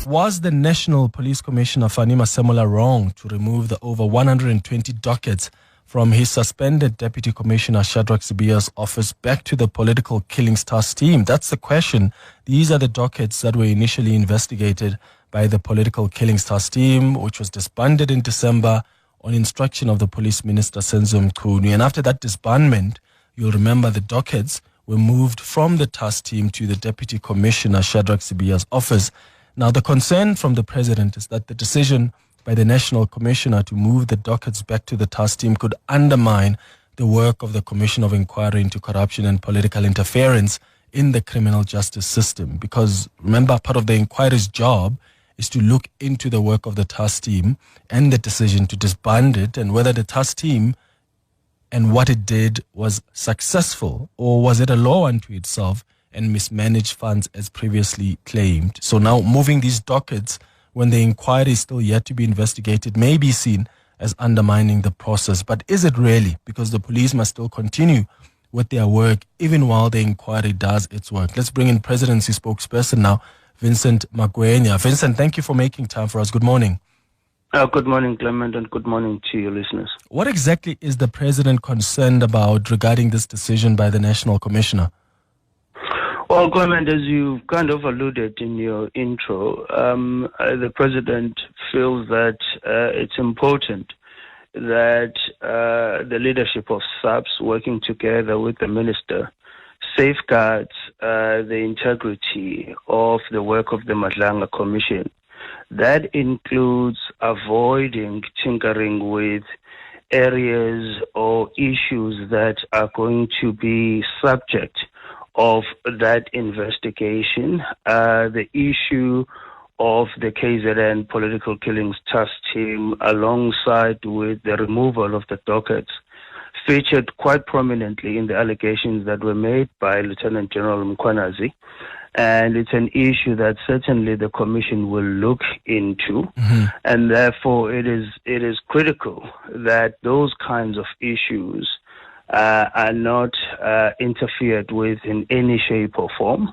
Was the National Police Commissioner Fani Masemola wrong to remove the over 120 dockets from his suspended Deputy Commissioner Shadrack Sibiya's office back to the Political Killings Task Team? That's the question. These are the dockets that were initially investigated by the Political Killings Task Team, which was disbanded in December on instruction of the Police Minister Senzo Mchunu. And after that disbandment, you'll remember the dockets were moved from the task team to the Deputy Commissioner Shadrack Sibiya's office. Now, the concern from the President is that the decision by the National Commissioner to move the dockets back to the task team could undermine the work of the Commission of Inquiry into Corruption and Political Interference in the criminal justice system. Because, remember, part of the inquiry's job is to look into the work of the task team and the decision to disband it, and whether the task team and what it did was successful, or was it a law unto itself and mismanaged funds as previously claimed. So now moving these dockets when the inquiry is still yet to be investigated may be seen as undermining the process. But is it really? Because the police must still continue with their work even while the inquiry does its work. Let's bring in Presidency spokesperson now, Vincent Magwenya. Vincent, thank you for making time for us. Good morning. Good morning, Clement, and good morning to your listeners. What exactly is the President concerned about regarding this decision by the National Commissioner? Well, Clement, as you kind of alluded in your intro, the President feels that it's important that the leadership of SAPS, working together with the Minister, safeguards the integrity of the work of the Madlanga Commission. That includes avoiding tinkering with areas or issues that are going to be subject of that investigation. The issue of the KZN Political Killings Task Team, alongside with the removal of the dockets, featured quite prominently in the allegations that were made by Lieutenant General Mkhwanazi. And it's an issue that certainly the Commission will look into. And therefore it is critical that those kinds of issues are not interfered with in any shape or form,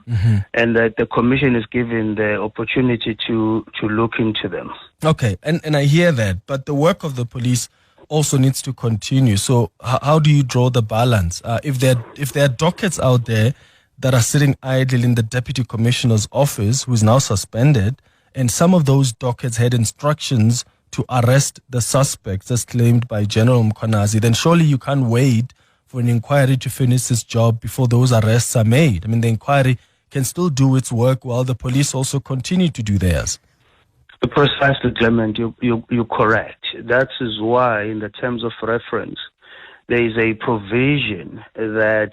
and that the Commission is given the opportunity to look into them. Okay, and I hear that, but the work of the police also needs to continue. So how do you draw the balance? If there are dockets out there that are sitting idle in the Deputy Commissioner's office, who is now suspended, and some of those dockets had instructions to arrest the suspects as claimed by General Mkhwanazi, then surely you can't wait for an inquiry to finish its job before those arrests are made. I mean, the inquiry can still do its work while the police also continue to do theirs. Precisely, Clement, you're correct. That is why, in the terms of reference, there is a provision that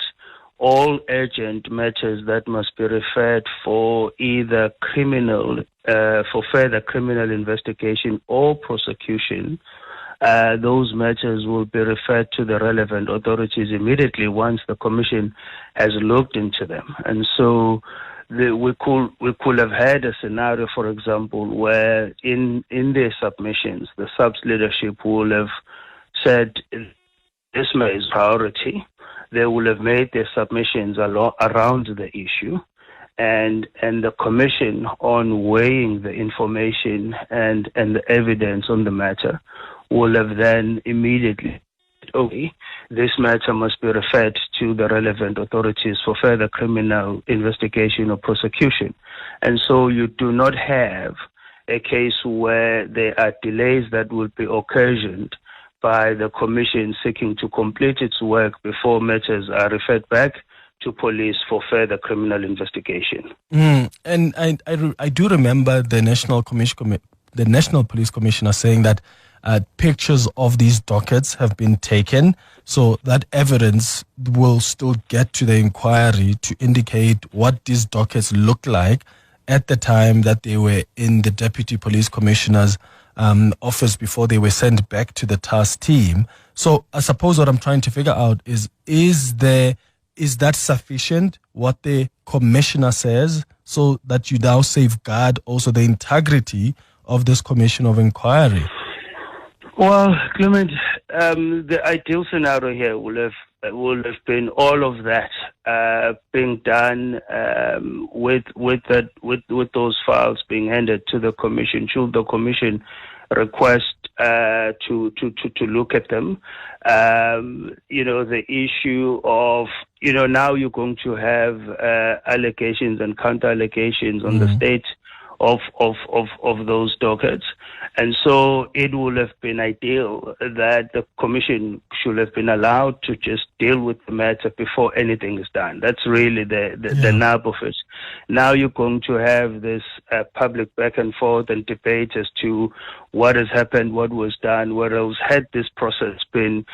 all urgent matters that must be referred for either for further criminal investigation or prosecution, those matters will be referred to the relevant authorities immediately once the Commission has looked into them. And so we could have had a scenario, for example, where in their submissions, the SAPS leadership will have said this is priority. They will have made their submissions around the issue, and the Commission, on weighing the information and the evidence on the matter, will have then immediately, this matter must be referred to the relevant authorities for further criminal investigation or prosecution. And so you do not have a case where there are delays that will be occasioned by the Commission seeking to complete its work before matters are referred back to police for further criminal investigation. And I do remember the National Police Commissioner saying that pictures of these dockets have been taken, so that evidence will still get to the inquiry to indicate what these dockets look like at the time that they were in the Deputy Police Commissioner's office before they were sent back to the task team. So I suppose what I'm trying to figure out is that sufficient, what the Commissioner says, so that you now safeguard also the integrity of this Commission of Inquiry? Well, Clement, the ideal scenario here will have will have been all of that being done with those files being handed to the commission. Should the commission request to look at them? The issue of now you're going to have allegations and counter allegations on the state of those dockets. And so it would have been ideal that the commission should have been allowed to just deal with the matter before anything is done. That's really the nub of it. Now you're going to have this public back and forth and debate as to what has happened, what was done, what else. Had this process been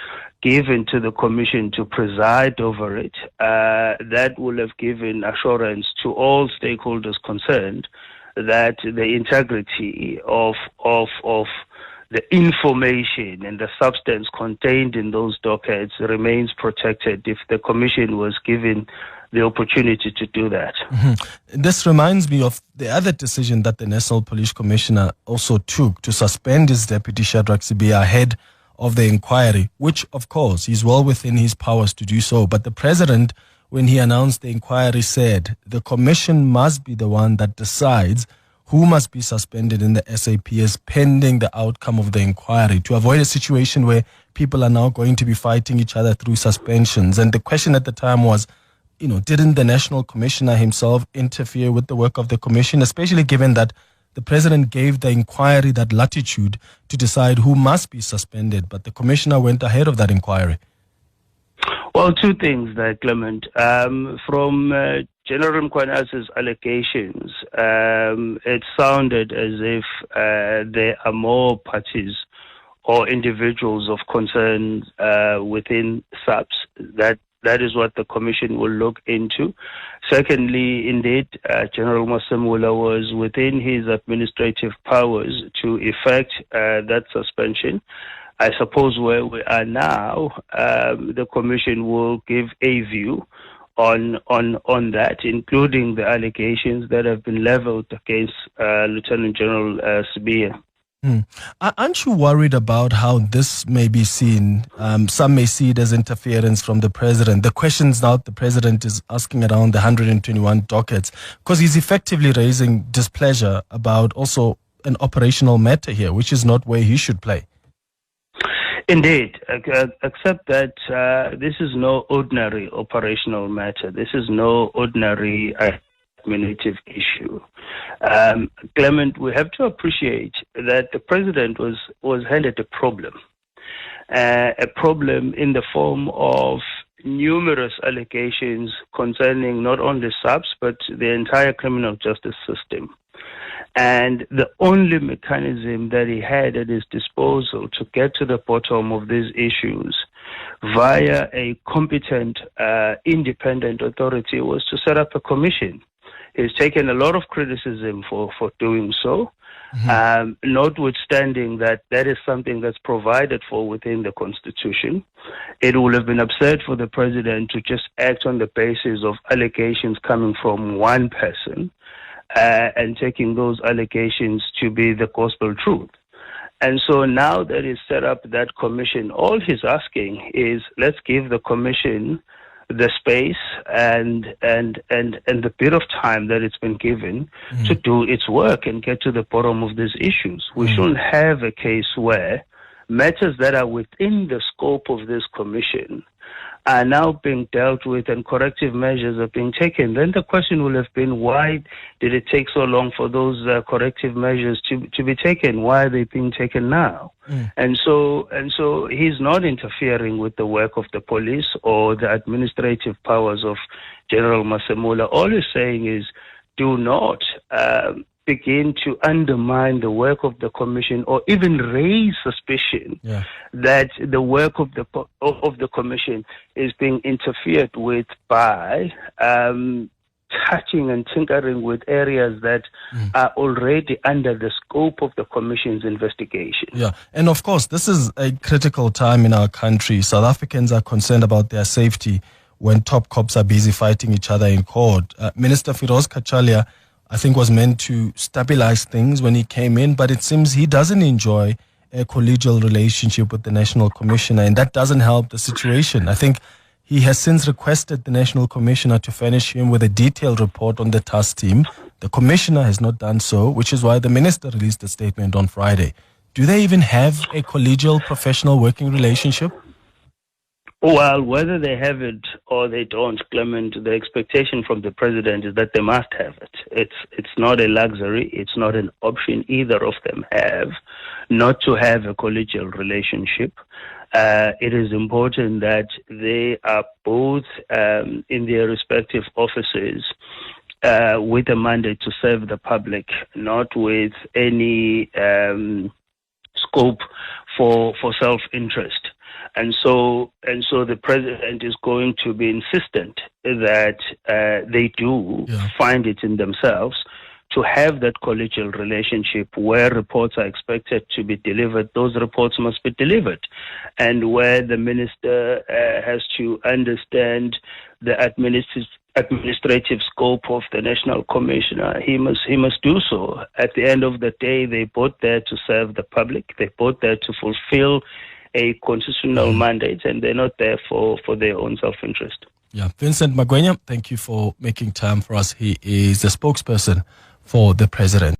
given to the commission to preside over it, that would have given assurance to all stakeholders concerned that the integrity of the information and the substance contained in those dockets remains protected if the commission was given the opportunity to do that. This reminds me of the other decision that the National Police Commissioner also took to suspend his deputy Shadrack Sibiya ahead of the inquiry, which of course is well within his powers to do so. But the president, when he announced the inquiry, said the commission must be the one that decides who must be suspended in the SAPS pending the outcome of the inquiry, to avoid a situation where people are now going to be fighting each other through suspensions. And the question at the time was, didn't the National Commissioner himself interfere with the work of the commission, especially given that the president gave the inquiry that latitude to decide who must be suspended, but the commissioner went ahead of that inquiry? Well, two things there, Clement. From General Mkwana's allegations, it sounded as if there are more parties or individuals of concern within SAPS. That is what the commission will look into. Secondly, indeed, General Masemola was within his administrative powers to effect that suspension. I suppose where we are now, the commission will give a view on that, including the allegations that have been leveled against Lieutenant General Sibiya. Aren't you worried about how this may be seen? Some may see it as interference from the president. The questions now the president is asking around the 121 dockets, because he's effectively raising displeasure about also an operational matter here, which is not where he should play. Indeed, except that this is no ordinary operational matter. This is no ordinary administrative issue. Clement, we have to appreciate that the president was handed a problem in the form of numerous allegations concerning not only SAPS but the entire criminal justice system. And the only mechanism that he had at his disposal to get to the bottom of these issues via a competent, independent authority was to set up a commission. He's taken a lot of criticism for doing so, notwithstanding that is something that's provided for within the Constitution. It would have been absurd for the president to just act on the basis of allegations coming from one person and taking those allegations to be the gospel truth. And so now that he's set up that commission, all he's asking is, let's give the commission the space and the bit of time that it's been given to do its work and get to the bottom of these issues. We shouldn't have a case where matters that are within the scope of this commission are now being dealt with and corrective measures are being taken. Then the question will have been, why did it take so long for those corrective measures to be taken? Why are they being taken now? And so he's not interfering with the work of the police or the administrative powers of General Masemola. All he's saying is, do not begin to undermine the work of the commission or even raise suspicion that the work of the commission is being interfered with by touching and tinkering with areas that are already under the scope of the commission's investigation. Yeah, and of course, this is a critical time in our country. South Africans are concerned about their safety when top cops are busy fighting each other in court. Minister Firoz Kachalia, I think, was meant to stabilize things when he came in, but it seems he doesn't enjoy a collegial relationship with the National Commissioner, and that doesn't help the situation. I think He has since requested the National Commissioner to furnish him with a detailed report on the task team. The Commissioner has not done so, which is why the Minister released a statement on Friday. Do they even have a collegial professional working relationship? Well, whether they have it or they don't, Clement, the expectation from the President is that they must have it. It's not a luxury. It's not an option either of them have not to have a collegial relationship. It is important that they are both in their respective offices with a mandate to serve the public, not with any scope for self-interest. And so the President is going to be insistent that they do find it in themselves to have that collegial relationship where reports are expected to be delivered. Those reports must be delivered. And where the Minister has to understand the administrative scope of the National Commissioner, he must do so. At the end of the day, they both there to serve the public. They both there to fulfill a constitutional mandate, and they're not there for their own self-interest. Yeah, Vincent Magwenya, thank you for making time for us. He is the spokesperson for the President.